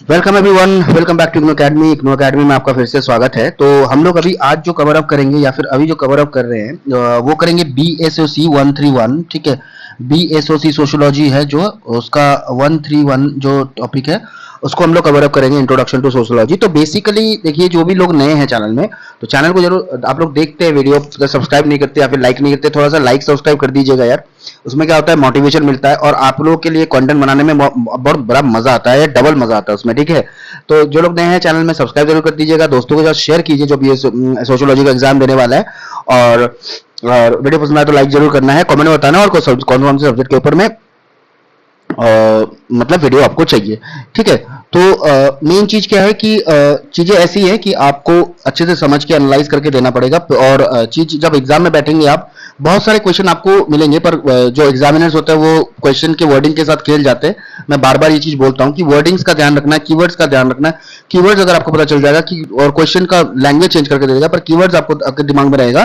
Welcome everyone, welcome back to IGNOU Academy. IGNOU Academy में आपका फिर से स्वागत है। तो हम लोग अभी आज जो कवर अप करेंगे या फिर अभी जो कवर अप कर रहे हैं वो करेंगे BSOC 131। ठीक है, BSOC सोशियोलॉजी है जो उसका 131 जो टॉपिक है उसको हम लोग कवर अप करेंगे, इंट्रोडक्शन टू सोशियोलॉजी। तो बेसिकली देखिए, जो भी लोग नए हैं चैनल में, तो चैनल को जरूर आप लोग देखते हैं वीडियो, अगर सब्सक्राइब नहीं करते या फिर लाइक नहीं करते, थोड़ा सा लाइक सब्सक्राइब कर दीजिएगा यार। उसमें क्या होता है, मोटिवेशन मिलता है और आप लोगों के लिए कंटेंट बनाने में बहुत बड़ा मजा आता है, डबल मजा आता है उसमें। ठीक है, तो जो लोग नए हैं चैनल में, सब्सक्राइब जरूर कर दीजिएगा, दोस्तों के साथ शेयर कीजिए जो भी ये सोशियोलॉजी का एग्जाम देने वाला है। और वीडियो पसंद आए तो लाइक जरूर करना है, कमेंट में बताना और कौन कौन से सब्जेक्ट के ऊपर में मतलब वीडियो आपको चाहिए। ठीक है, तो मेन चीज क्या है कि चीजें ऐसी है कि आपको अच्छे से समझ के एनालाइज करके देना पड़ेगा। और चीज जब एग्जाम में बैठेंगे आप, बहुत सारे क्वेश्चन आपको मिलेंगे, पर जो एग्जामिनर्स होते हैं वो क्वेश्चन के वर्डिंग के साथ खेल जाते हैं। मैं बार बार ये चीज बोलता हूँ कि वर्डिंग्स का ध्यान रखना है, कीवर्ड्स का ध्यान रखना है। कीवर्ड्स अगर आपको पता चल जाएगा कि, और क्वेश्चन का लैंग्वेज चेंज करके दे देगा, पर कीवर्ड्स आपके दिमाग में रहेगा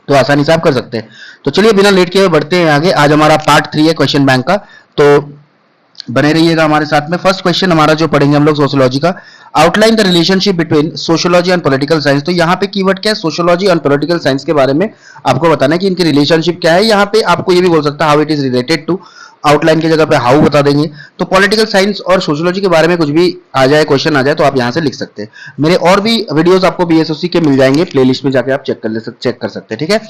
तो आसानी से आप कर सकते हैं। तो चलिए बिना लेट किए बढ़ते हैं आगे। आज हमारा पार्ट 3 है क्वेश्चन बैंक का, तो बने रहिएगा हमारे साथ में। फर्स्ट क्वेश्चन हमारा जो पढ़ेंगे हम लोग सोशियोलॉजी का, outline the relationship between sociology and political science. तो यहाँ पे कीवर्ड क्या है, सोशियोलॉजी और पॉलिटिकल साइंस के बारे में आपको बताना है कि इनकी रिलेशनशिप क्या है। यहाँ पे आपको ये भी बोल सकता है how it is related to, outline की जगह पे हाउ बता देंगे। तो पॉलिटिकल साइंस और सोशियोलॉजी के बारे में कुछ भी आ जाए, क्वेश्चन आ जाए, तो आप यहाँ से लिख सकते हैं। मेरे और भी वीडियोस आपको BSOC के मिल जाएंगे, प्लेलिस्ट में जाके आप चेक कर सकते हैं। ठीक है,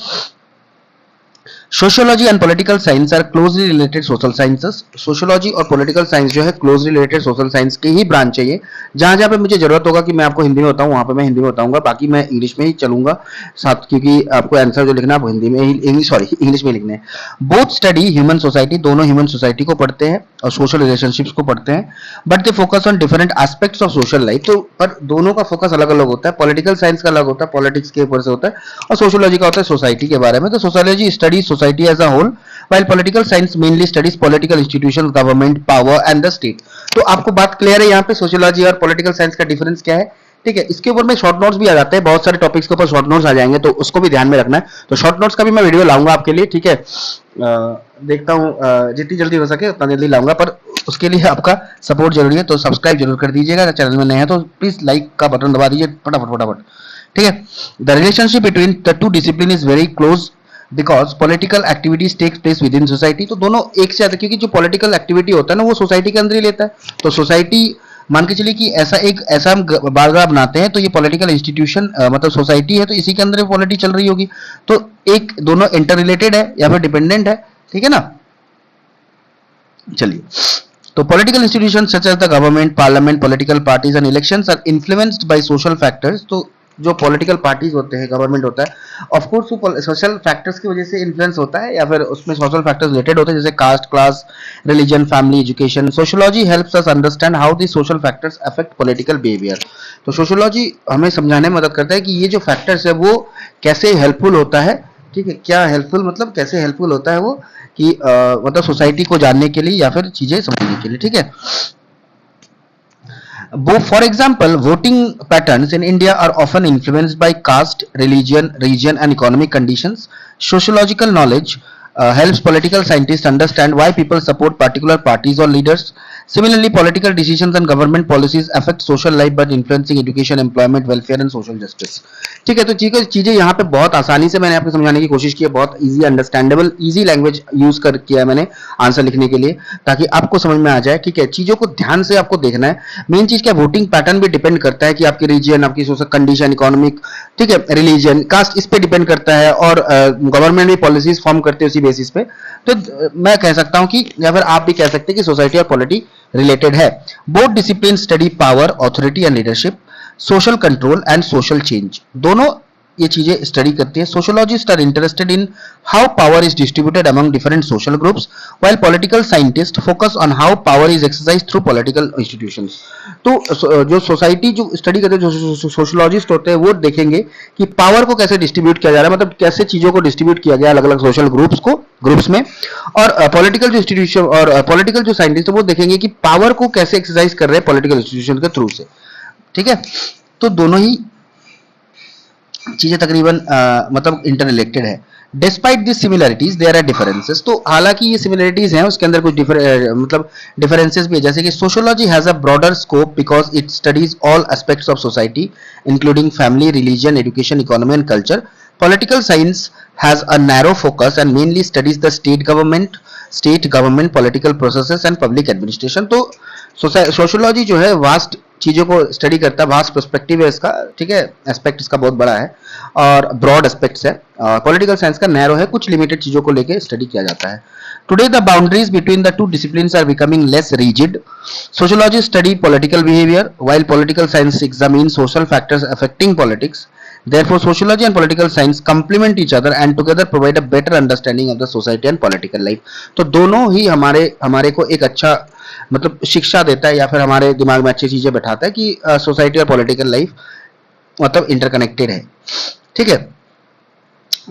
sociology and political science are closely related social sciences. Sociology और पॉलिटिकल साइंस जो है क्लोजली रिलेटेड सोशल साइंस की ही ब्रांच है ये। जहां जहां पे मुझे जरूरत होगा कि मैं आपको हिंदी में बताऊं, वहां पे मैं हिंदी में बताऊंगा, बाकी मैं इंग्लिश में ही चलूंगा साथ, क्योंकि आपको आंसर जो लिखना है वो हिंदी में ही, इंग्लिश में लिखने हैं। बोथ स्टडी ह्यूमन सोसाइटी, दोनों ह्यूमन सोसाइटी को पढ़ते हैं और सोशल रिलेशनशिप्स को पढ़ते हैं, but they focus on different aspects of social life. तो पर दोनों का फोकस अलग अलग होता है। पॉलिटिकल साइंस का अलग होता है, पॉलिटिक्स के ऊपर से होता है, और सोशियोलॉजी का होता है सोसाइटी के बारे में। तो sociology study society as a whole, while political science mainly studies political institutions, government, power and the state। तो आपको बात क्लियर है यहाँ पे सोशियोलॉजी और पॉलिटिकल साइंस का डिफरेंस क्या है। ठीक है, इसके ऊपर में शॉर्ट नोट्स भी आ जाते हैं, बहुत सारे टॉपिक्स के ऊपर शॉर्ट नोट्स आ जाएंगे, तो उसको भी ध्यान में रखना है। तो शॉर्ट नोट्स का भी मैं वीडियो लाऊंगा आपके लिए। ठीक है, देखता हूँ जितनी जल्दी हो सके उतना जल्दी लाऊंगा, पर उसके लिए आपका सपोर्ट जरूरी है। तो सब्सक्राइब जरूर कर दीजिएगा, अगर चैनल में नए हैं तो प्लीज लाइक का बटन दबा दीजिए फटाफट फटाफट। ठीक है, the relationship between the two discipline is very close because political activities takes place within society. तो दोनों एक से ज्यादा, क्योंकि जो पॉलिटिकल एक्टिविटी होता है ना वो सोसाइटी के अंदर ही लेता है। तो सोसाइटी मान के चलिए कि ऐसा हम बारगाह बनाते हैं, तो ये पॉलिटिकल इंस्टीट्यूशन मतलब सोसाइटी है, तो इसी के अंदर पॉलिटी चल रही होगी। तो एक दोनों इंटर रिलेटेड है या फिर डिपेंडेंट है। ठीक है ना, चलिए। तो political institution such as the government, parliament, political parties and elections are influenced by social factors. तो जो पॉलिटिकल पार्टीज होते हैं, गवर्नमेंट होता है, ऑफ कोर्स वो सोशल फैक्टर्स की वजह से इन्फ्लुएंस होता है, या फिर उसमें सोशल फैक्टर्स रिलेटेड होते हैं, जैसे caste, class, religion, family, education. Sociology helps us understand how the social factors affect political behaviour. तो सोशियोलॉजी हमें समझाने में मदद करता है कि ये जो फैक्टर्स है वो कैसे हेल्पफुल होता है। ठीक है, क्या हेल्पफुल मतलब कैसे हेल्पफुल होता है वो, कि मतलब सोसाइटी को जानने के लिए या फिर चीजें समझने के लिए। ठीक है, for example, voting patterns in India are often influenced by caste, religion, region, and economic conditions. Sociological knowledge helps political scientists understand why people support particular parties or leaders. Similarly, political decisions and government policies affect social life by influencing education, employment, welfare, and social justice. ठीक है, तो चीजें यहाँ पे बहुत आसानी से मैंने आपको समझाने की कोशिश की है, बहुत easy understandable easy language use कर किया है मैंने आंसर लिखने के लिए, ताकि आपको समझ में आ जाए। ठीक है, चीजों को ध्यान से आपको देखना है। मेन चीज क्या, वोटिंग पैटर्न भी डिपेंड करता है कि आपकी रीजन, आपकी सोशल कंडीशन, इकोनॉमिक, ठीक है, रिलीजन, कास्ट, इस पे डिपेंड करता है, और गवर्नमेंट भी पॉलिसीज फॉर्म करते हैं उसी बेसिस पे। तो मैं कह सकता हूं कि, या फिर आप भी कह सकते हैं कि सोसाइटी और पॉलिटी रिलेटेड है। Both discipline study power, authority and leadership, social control and social change. दोनों ये चीजें स्टडी करती है। Sociologist are interested in how power is distributed among different social groups, while political scientist focus on how power is exercise through political institutions. तो जो society जो study करते हैं, जो सोशियोलॉजिस्ट होते हैं, वो देखेंगे कि पावर को कैसे डिस्ट्रीब्यूट किया जा रहा है, मतलब कैसे चीजों को डिस्ट्रीब्यूट किया गया अलग अलग सोशल ग्रुप्स में। और पॉलिटिकल जो इंस्टीट्यूशन और पॉलिटिकल जो साइंटिस्ट है वो देखेंगे कि पावर को कैसे एक्सरसाइज कर रहे हैं पॉलिटिकल इंस्टीट्यूशन के थ्रू से। ठीक है, तो दोनों ही चीजें तकरीबन मतलब इंटर रिलेटेड है। Despite this similarities there are differences, तो हालांकि ये सिमिलरिटीज हैं उसके अंदर कुछ मतलब डिफरेंसेस भी है, जैसे कि sociology has a broader scope because it studies all aspects of society including family, religion, education, economy and culture. Political science has a narrow focus and mainly studies the state government, political processes and public administration. तो sociology जो है vast चीजों को study करता है, vast perspective है इसका, ठीक है, एस्पेक्ट इसका बहुत बड़ा है और ब्रॉड एस्पेक्ट्स है। पॉलिटिकल साइंस का नैरो है, कुछ लिमिटेड चीजों को लेके स्टडी किया जाता है। Today the boundaries between the two disciplines are becoming less rigid. Sociology study political behaviour while political science examines social factors affecting politics. Therefore, sociology and political science complement each other and together provide a better understanding of the society and political life. तो दोनों ही हमारे हमारे को एक अच्छा मतलब शिक्षा देता है या फिर हमारे दिमाग में अच्छी चीजें बैठाता है कि सोसाइटी और पॉलिटिकल लाइफ मतलब इंटरकनेक्टेड है। ठीक है,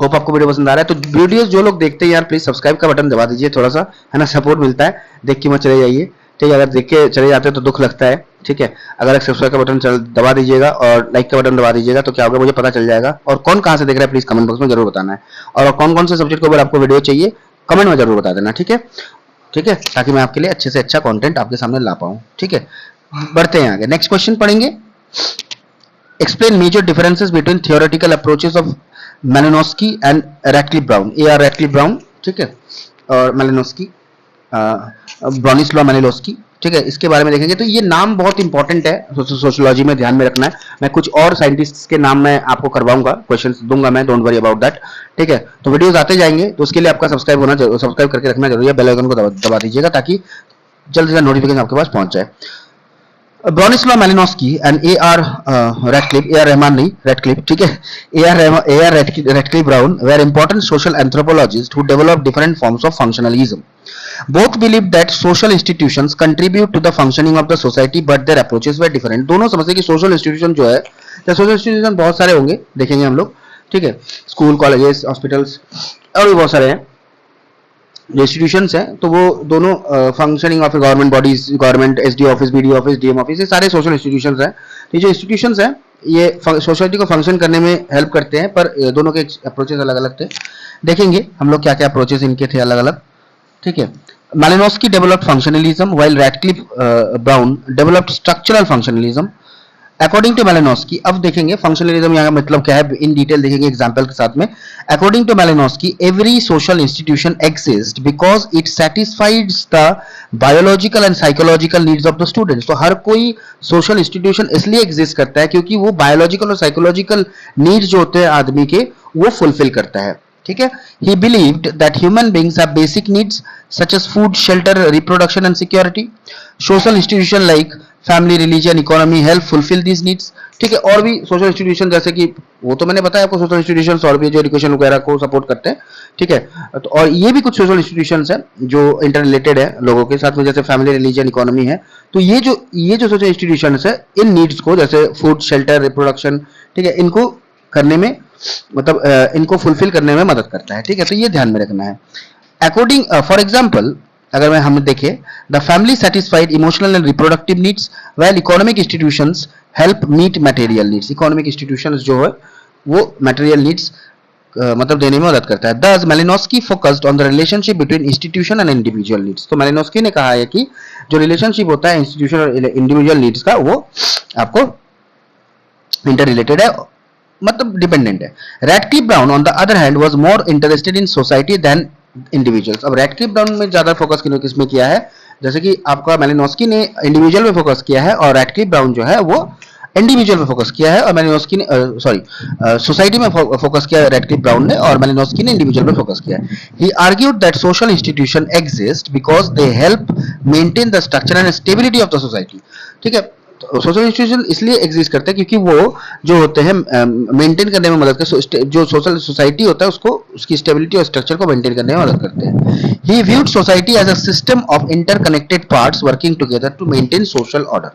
होप आपको वीडियो पसंद आ रहा है। तो वीडियोस जो लोग देखते हैं यार प्लीज सब्सक्राइब का बटन दबा दीजिए, थोड़ा सा है ना सपोर्ट मिलता है, देख के मत चले जाइए। ठीक है, अगर देख के चले जाते हैं तो दुख लगता है। ठीक है, अगर सब्सक्राइब का बटन दबा दीजिएगा और लाइक का बटन दबा दीजिएगा तो क्या होगा मुझे पता चल जाएगा। और कौन कहाँ से देख रहा है प्लीज कमेंट बॉक्स में जरूर बताना है, और कौन कौन से सब्जेक्ट के ऊपर आपको वीडियो चाहिए कमेंट में जरूर बता देना। ठीक है, ठीक है, ताकि मैं आपके लिए अच्छे से अच्छा कंटेंट आपके सामने ला पाऊं। ठीक है, बढ़ते हैं आगे, नेक्स्ट क्वेश्चन पढ़ेंगे। Explain major differences between theoretical approaches of Malinowski and Radcliffe Brown. A R. Radcliffe Brown, ठीक है, और मेलिनोस्की, ब्राउनिस्लॉ मेलिनोस्की। ठीक है, इसके बारे में देखेंगे। तो ये नाम बहुत इंपॉर्टेंट है सोशियोलॉजी में, ध्यान में रखना है। मैं कुछ और साइंटिस्ट के नाम मैं आपको करवाऊंगा, क्वेश्चंस दूंगा मैं, डोंट वरी अबाउट दैट। ठीक है, तो वीडियोस आते जाएंगे, तो उसके लिए आपका सब्सक्राइब करके रखना जरूरी है, बेल आइकन को दबा दीजिएगा ताकि जल्द से जल्द नोटिफिकेशन आपके पास पहुंच जाए। Bronislaw Malinowski and AR. Radcliffe, AR. Rahman नहीं, रैटक्लिफ, ठीक है, AR. Radcliffe Brown were important social anthropologists who developed different forms of functionalism. Both believed that social institutions contribute to the functioning of the society, but their approaches were different. दोनों समझते हैं कि social institution जो है, social institution बहुत सारे होंगे, देखेंगे हम लोग। ठीक है, स्कूल, कॉलेजेस, हॉस्पिटल्स और भी बहुत सारे हैं जो इंस्टीट्यूशंस हैं, तो वो दोनों functioning of government bodies, government SD office, BD office, DM office, ये सारे सोशल इंस्टीट्यूशंस हैं। ये जो इंस्टीट्यूशंस हैं ये सोसाइटी को फंक्शन करने में हेल्प करते हैं, पर दोनों के अप्रोचेस अलग अलग थे। देखेंगे हम लोग क्या क्या अप्रोचेस इनके थे अलग अलग। ठीक है, Malinowski developed functionalism while Radcliffe Brown developed structural functionalism. According to Malinowski, अब देखेंगे फंक्शनलिज्म यहाँ का मतलब क्या है, इन डिटेल देखेंगे एग्जांपल के साथ में। According to Malinowski, every social institution exist because it satisfies the biological and psychological needs of the students. तो हर कोई सोशल इंस्टीट्यूशन इसलिए एग्जिस्ट करता है क्योंकि वो बायोलॉजिकल और साइकोलॉजिकल नीड्स जो होते हैं आदमी के, वो फुलफिल करता है। ठीक है, he believed that human beings have basic needs such as food, shelter, reproduction and security. Social institution like family, religion, economy help fulfill these needs. ठीक है, और भी सोशल इंस्टीट्यूशन जैसे कि वो तो मैंने बताया आपको, सोशल इंस्टीट्यूशन और भी जो एजुकेशन वगैरह को सपोर्ट करते हैं। ठीक है, तो और ये भी कुछ सोशल इंस्टीट्यूशंस हैं जो इंटर रिलेटेड है लोगों के साथ में, जैसे फैमिली, रिलीजन, इकोनॉमी है। तो ये जो सोशल इंस्टीट्यूशंस है, इन नीड्स को जैसे फूड, शेल्टर, रिप्रोडक्शन, ठीक है, इनको करने में मतलब इनको फुलफिल करने में मदद करता है। ठीक है, तो ये ध्यान में रखना है। अकॉर्डिंग फॉर एग्जांपल अगर मैं हम देखें, the family satisfied emotional and reproductive needs while economic institutions help meet material needs. Economic institutions जो है वो मटेरियल नीड्स मतलब देने में मदद करता है। दस Malinowski focused on the relationship between institution and individual needs. तो मेलिनोस्की ने कहा है कि जो रिलेशनशिप होता है इंस्टीट्यूशन और इंडिविजुअल नीड्स का, वो आपको इंटर रिलेटेड है, मतलब डिपेंडेंट है। Radcliffe Brown on the other hand was more interested in society than individuals. अब रैटक्लिफ ब्राउन में ज्यादा फोकस किसमें किया है, जैसे कि आपका मेलिनोस्की ने इंडिविजुअल में फोकस किया है और रैटक्लिफ ब्राउन जो है वो इंडिविजुअल में फोकस किया है, और मेलिनोस्की ने सोसाइटी में फोकस किया है रैटक्लिफ ब्राउन ने, और मेलिनोस्की ने इंडिविजुअल में फोकस किया है। He argued that social institution exist because they help maintain the structure and stability of the society. ठीक है, सोशल इंस्टीट्यूशन इसलिए एग्जिस्ट करते हैं क्योंकि वो जो होते हैं मेंटेन करने में मदद करते हैं, जो सोशल सोसाइटी होता है उसको, उसकी स्टेबिलिटी और स्ट्रक्चर को मेंटेन करने में मदद करते हैं। He viewed society as a system of interconnected parts working together to maintain social order.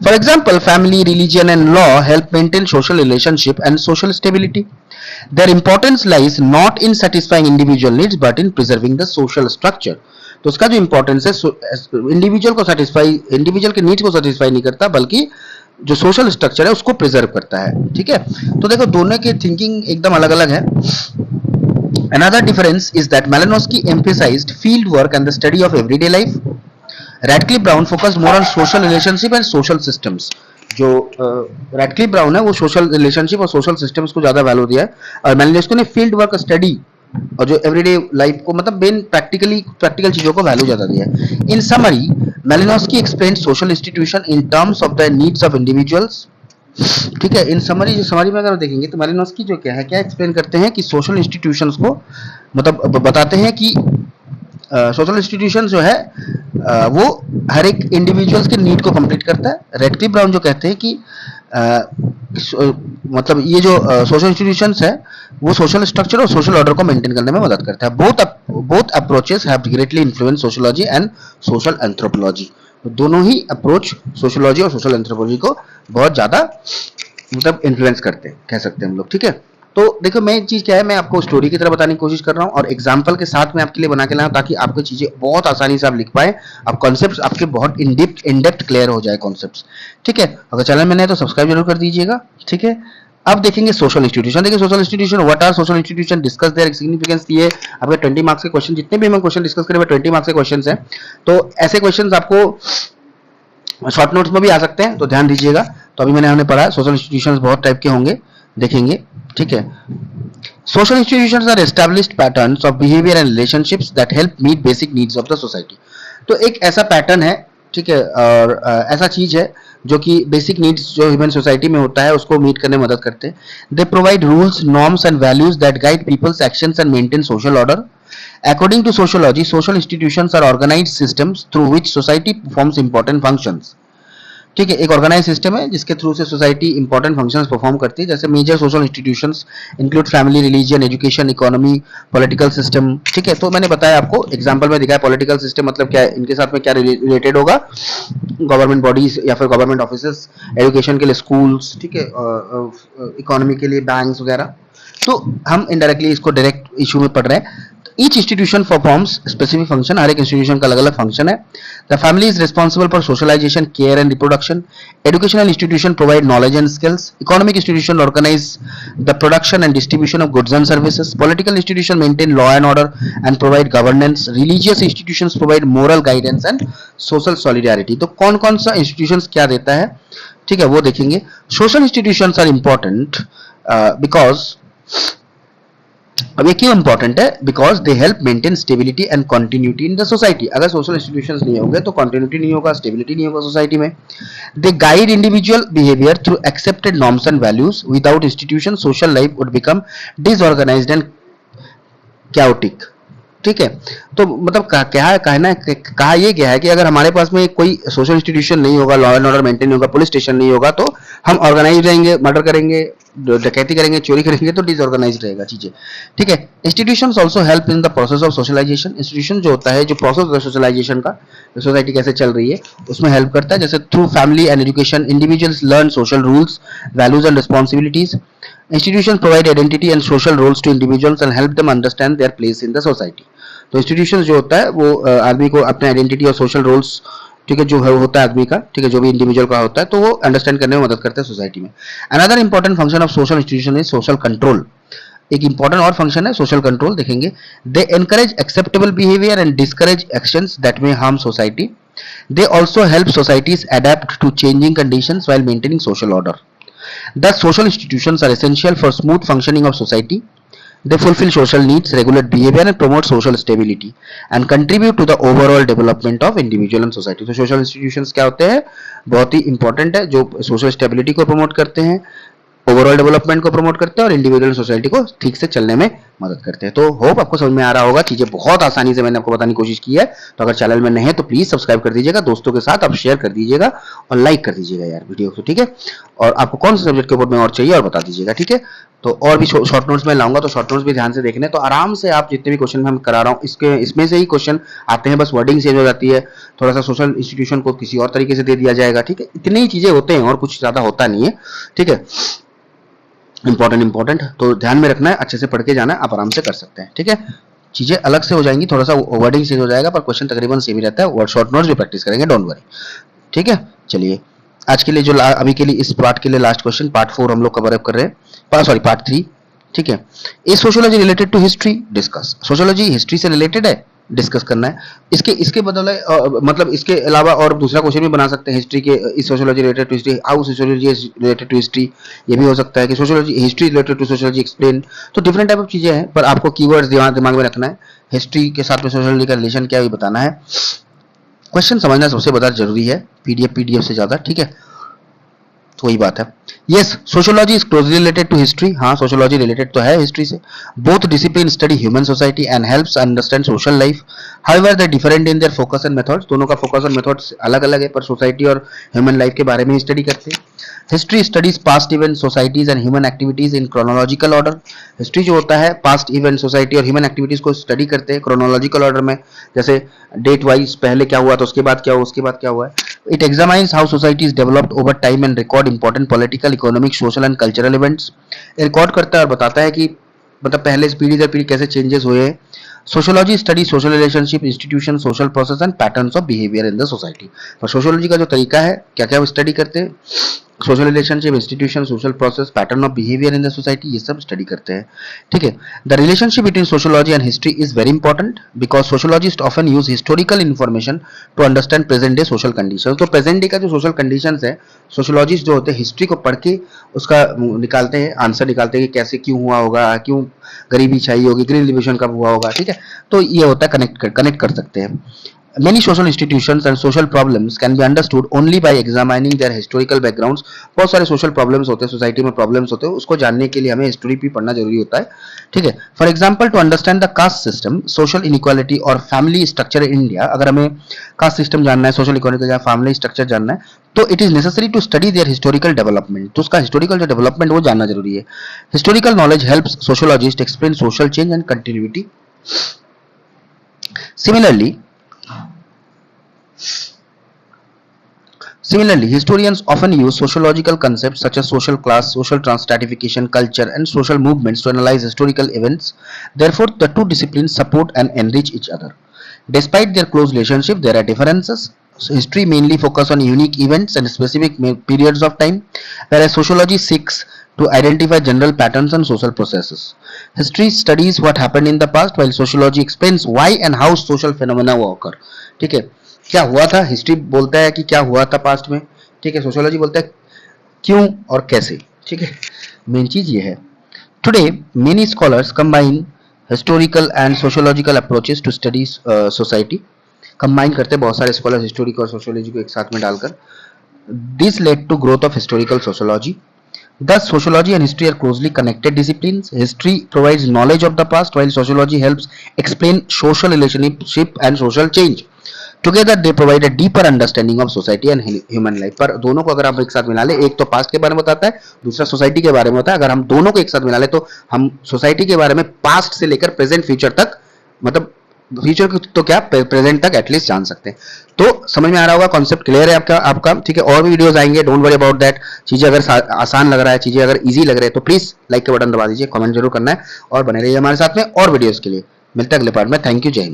For example, family, religion and law help maintain social relationship and social stability. Their importance lies not in satisfying individual needs but in preserving the social structure. तो उसका जो importance है individual को satisfy, individual के needs को satisfy नहीं करता, बल्कि जो सोशल स्ट्रक्चर है उसको प्रिजर्व करता है। ठीक है, तो देखो दोनों की थिंकिंग एकदम अलग अलग है। Another difference is that Malinowski emphasized field work and the study of everyday life. Radcliffe Brown focused more on social relationship and social systems. जो रैडक्लिफ ब्राउन है वो सोशल रिलेशनशिप और सोशल सिस्टम्स को ज्यादा वैल्यू दिया है, और मैलिनोस्की ने फील्ड वर्क स्टडी और जो एवरीडे लाइफ को मतलब मेन प्रैक्टिकल चीजों को वैल्यू ज्यादा दिया है। In summary Malinowski explained social institution in terms of the needs of individuals. ठीक है, इन समरी जो समरी में अगर देखेंगे तो मैलिनोस्की जो क्या है, क्या एक्सप्लेन करते हैं कि सोशल इंस्टीट्यूशंस को मतलब बताते हैं कि सोशल इंस्टीट्यूशन जो है वो हर एक इंडिविजुअल्स के नीड को कंप्लीट करता है। रेडक्लिफ ब्राउन जो कहते हैं कि मतलब ये जो सोशल इंस्टीट्यूशंस है वो सोशल स्ट्रक्चर और सोशल ऑर्डर को मेंटेन करने में मदद करता है। Both approaches have greatly influence sociology and social anthropology. दोनों ही अप्रोच सोशियोलॉजी और सोशल एंथ्रोपोलॉजी को बहुत ज्यादा मतलब इन्फ्लुएंस करते हैं, कह सकते हैं हम लोग। ठीक है, तो देखो मैं चीज क्या है, मैं आपको स्टोरी की तरह बताने की कोशिश कर रहा हूँ और एग्जाम्पल के साथ मैं आपके लिए बना के लाऊं ताकि आपको चीजें बहुत आसानी से आप लिख पाए, आप कॉन्सेप्ट्स आपके बहुत इन डेप्थ क्लियर हो जाए कॉन्सेप्ट्स। ठीक है, अगर चैनल में नहीं तो सब्सक्राइब जरूर कर दीजिएगा। ठीक है, अब देखेंगे सोशल इंस्टीट्यूशन। देखिए social institution, what are social institution, discuss their significance. ये आपके 20 मार्क्स के क्वेश्चन, जितने भी हम क्वेश्चन डिस्कस करें 20 मार्क्स के क्वेश्चन हैं, तो ऐसे क्वेश्चन आपको शॉर्ट नोट्स में भी आ सकते हैं, तो ध्यान दीजिएगा। तो अभी हमने पढ़ा सोशल इंस्टीट्यूशंस बहुत टाइप के होंगे, देखेंगे। ठीक है, social institutions are established patterns of behavior and relationships that help meet basic needs of the society. तो एक ऐसा पैटर्न है, ठीक है, और ऐसा चीज है जो कि बेसिक नीड्स जो ह्यूमन सोसाइटी में होता है उसको मीट करने में मदद करते हैं। They provide rules, norms and values that guide people's actions and maintain social order. According to sociology, social institutions are organized systems through which society performs important functions. ठीक है, एक ऑर्गेनाइज सिस्टम है जिसके थ्रू से society important functions perform करती है। जैसे major social institutions include family, religion, education, economy, political system. ठीक है, तो मैंने बताया आपको एग्जांपल में दिखाया पॉलिटिकल सिस्टम मतलब क्या है, इनके साथ में क्या रिलेटेड होगा, गवर्नमेंट बॉडीज या फिर गवर्नमेंट ऑफिसेस, एजुकेशन के लिए स्कूल्स, ठीक है, इकोनॉमी के लिए बैंक्स वगैरह। तो हम इनडायरेक्टली इसको डायरेक्ट इशू में पढ़ रहे हैं। Each institution performs specific function, हर एक इंस्टीट्यूशन का अलग अलग फंक्शन है। The family is responsible for socialization, care and reproduction. Educational institution provide knowledge and skills. Economic institution organize the production and distribution of goods and services. Political institution maintain law and order and provide governance. Religious institutions provide moral guidance and social solidarity. तो कौन कौन सा institutions क्या देता है, ठीक है, वो देखेंगे। Social institutions are important because अब ये क्यों इंपॉर्टेंट है, because they help maintain stability and continuity in the society. अगर सोशल इंस्टीट्यूशंस नहीं होंगे तो कंटिन्यूटी नहीं होगा, स्टेबिलिटी नहीं होगा सोसाइटी में। They guide individual behaviour through accepted norms and values. Without institution social life would become disorganised and chaotic. ठीक है, तो मतलब कहा ये गया है कि अगर हमारे पास में कोई सोशल इंस्टीट्यूशन नहीं होगा, लॉ एंड ऑर्डर मेंटेन नहीं होगा, पुलिस स्टेशन नहीं होगा, तो हम ऑर्गेनाइज रहेंगे, मर्डर करेंगे, डकैती करेंगे, चोरी करेंगे, तो डिसऑर्गेनाइज रहेगा चीजें। ठीक है, institutions also help in the process of socialisation. Institution जो होता है, जो प्रोसेस होता है सोशलाइजेशन का, सोसाइटी कैसे चल रही है उसमें हेल्प करता है। जैसे through family and education individuals learn social rules, values and responsibilities. Institutions provide identity and social roles to individuals and help them understand their place in the society. तो इंस्टीट्यूशन जो होता है वो आदमी को अपने आइडेंटिटी और सोशल रोल्स, ठीक है, जो होता है आदमी का, ठीक है, जो भी इंडिविजुअल का होता है, तो वो अंडरस्टैंड करने में मदद करते हैं सोसाइटी में। Another important function of social institution is social control. एक इंपॉर्टेंट और फंक्शन है सोशल कंट्रोल, देखेंगे। They encourage acceptable behaviour and discourage actions that may harm society. They also help societies adapt to changing conditions while maintaining social order. Thus, social institutions are essential for smooth functioning of society. They fulfill social needs, regulate behavior, and promote social stability, and contribute to the overall development of individual and society. तो social institutions क्या होते हैं, बहुत ही important है, जो social stability को promote करते हैं, ओवरऑल डेवलपमेंट को प्रमोट करते हैं और इंडिविजुअल सोसाइटी को ठीक से चलने में मदद करते हैं। तो होप आपको समझ में आ रहा होगा, चीजें बहुत आसानी से मैंने आपको बताने की कोशिश की है। तो अगर चैनल में नए हैं तो प्लीज सब्सक्राइब कर दीजिएगा, दोस्तों के साथ आप शेयर कर दीजिएगा और लाइक कर दीजिएगा यार वीडियो को, ठीक है। और आपको कौन से सब्जेक्ट के ऊपर में और चाहिए और बता दीजिएगा, ठीक है। तो और भी शॉर्ट नोट्स में लाऊंगा, तो शॉर्ट नोट्स भी ध्यान से देखने, तो आराम से आप जितने भी क्वेश्चन मैं करा रहा हूँ इसमें से ही क्वेश्चन आते हैं, बस वर्डिंग चेंज हो जाती है, थोड़ा सा सोशल इंस्टीट्यूशन को किसी और तरीके से दे दिया जाएगा, ठीक है। इतनी ही चीजें होते हैं और कुछ ज्यादा होता नहीं है, ठीक है। इंपॉर्टेंट तो ध्यान में रखना है, अच्छे से पढ़ के जाना है, आप आराम से कर सकते हैं, ठीक है। चीजें अलग से हो जाएंगी, थोड़ा सा वर्डिंग चेंज हो जाएगा, पर क्वेश्चन तकरीबन सेम ही रहता है। शॉर्ट नोट्स भी प्रैक्टिस करेंगे, डोंट वरी, ठीक है। चलिए आज के लिए जो अभी के लिए इस पार्ट के लिए लास्ट क्वेश्चन, पार्ट 4 हम लोग कवर अप कर रहे हैं, सॉरी पार्ट 3, ठीक है। Is sociology related to history? Discuss. Sociology history से रिलेटेड है, डिस्कस करना है। इसके इसके बदले मतलब इसके अलावा और दूसरा क्वेश्चन भी बना सकते हैं हिस्ट्री के, is sociology related to history, how sociology is related to history, ये भी हो सकता है कि sociology history related to sociology explain. तो डिफरेंट टाइप ऑफ चीजें हैं, पर आपको कीवर्ड्स दिमाग में रखना है, हिस्ट्री के साथ में सोशियोलॉजी का रिलेशन क्या है ये बताना है। क्वेश्चन समझना सबसे ज्यादा जरूरी है, पीडीएफ से ज्यादा, ठीक है। तो वही बात है। Yes, sociology is closely related to history. हाँ, सोशियोलॉजी रिलेटेड तो है हिस्ट्री से। Both discipline study human society and helps understand social life. However they different in their focus and methods. दोनों का फोकस और मेथड्स अलग अलग है, पर सोसाइटी और ह्यूमन लाइफ के बारे में ही स्टडी करते हैं। History studies past event, societies and human activities in chronological order. History जो होता है पास्ट इवेंट, सोसाइटी और ह्यूमन एक्टिविटीज को स्टडी करते हैं क्रोनोलॉजिकल ऑर्डर में, जैसे डेट वाइज पहले क्या हुआ, तो उसके बाद क्या हुआ, उसके बाद क्या हुआ है। It examines how society is developed over time and record important political, economic, social and cultural events. Record करता है और बताता है कि मतलब पहले पीढ़ी दर पीढ़ी कैसे चेंजेस हुए हैं। Sociology study social relationship, institution, social process and patterns of behaviour in the society. और सोशियोलॉजी का जो तरीका है, क्या क्या वो स्टडी करते हैं, social relationship, institution, social process, pattern of behaviour in the society, ये सब स्टडी करते हैं, ठीक है। The relationship between sociology and history is very important because sociologist often use historical information to understand present day social condition. तो present day का जो social condition है, सोशियोलॉजिस्ट जो होते हैं हिस्ट्री को पढ़ के उसका निकालते हैं, आंसर निकालते हैं कि कैसे क्यों हुआ होगा, क्यों गरीबी छाई होगी, ग्रीन रिवोल्यूशन कब हुआ होगा, ठीक है। तो ये होता है कनेक्ट कर सकते हैं। Many social institutions and social problems can be understood only by examining their historical backgrounds. बहुत सारे social problems होते हैं, सोसाइटी में problems होते हैं, उसको जानने के लिए हमें हिस्ट्री भी पढ़ना जरूरी होता है, ठीक है। For example, to understand the caste system, social inequality और फैमिली स्ट्रक्चर इन इंडिया, अगर हमें कास्ट सिस्टम जानना है, सोशल इक्वालिटी या फैमिली स्ट्रक्चर जानना है, तो it is necessary to study their historical development. तो उसका हिस्टोरिकल जो डेवलपमेंट वो जानना जरूरी है। Historical knowledge helps sociologist explain social change and continuity. Similarly, historians often use sociological concepts such as social class, social stratification, culture, and social movements to analyze historical events. Therefore, the two disciplines support and enrich each other. Despite their close relationship, there are differences. So history mainly focuses on unique events and specific periods of time, whereas sociology seeks to identify general patterns and social processes. History studies what happened in the past, while sociology explains why and how social phenomena occur. ठीक है, क्या हुआ था, history बोलता है कि क्या हुआ था पास्ट में, ठीक है। सोशियोलॉजी बोलता है क्यों और कैसे, ठीक है। मेन चीज ये है। Today many scholars combine historical and sociological approaches to study society. Combine करते हैं बहुत सारे स्कॉलर्स हिस्टोरिक और सोशियोलॉजी को एक साथ में डालकर। This led to growth of historical sociology. Thus, sociology and history are closely connected disciplines. History provides knowledge of the past, while sociology helps explain social relationship and social change. Together, they provide a deeper understanding of society and human life. पर दोनों को अगर आप एक साथ मिला ले, एक तो पास्ट के बारे में बताता है, दूसरा सोसाइटी के बारे में होता है। अगर हम दोनों को एक साथ मिला ले, तो हम सोसाइटी के बारे में पास्ट से लेकर प्रेजेंट फ्यूचर तक, मतलब फ्यूचर तो क्या प्रेजेंट तक एटलीस्ट जान सकते हैं। तो समझ में आ रहा होगा, कॉन्सेप्ट क्लियर है आपका, ठीक है। और भी वीडियोस आएंगे, डोंट वरी अबाउट दैट। चीजें अगर आसान लग रहा है, चीजें अगर इजी लग रहे हैं, तो प्लीज लाइक का बटन दबा दीजिए, कमेंट जरूर करना है और बने रहिए हमारे साथ में और वीडियोस के लिए। मिलते हैं अगले पार्ट में। थैंक यू, जय हिंद।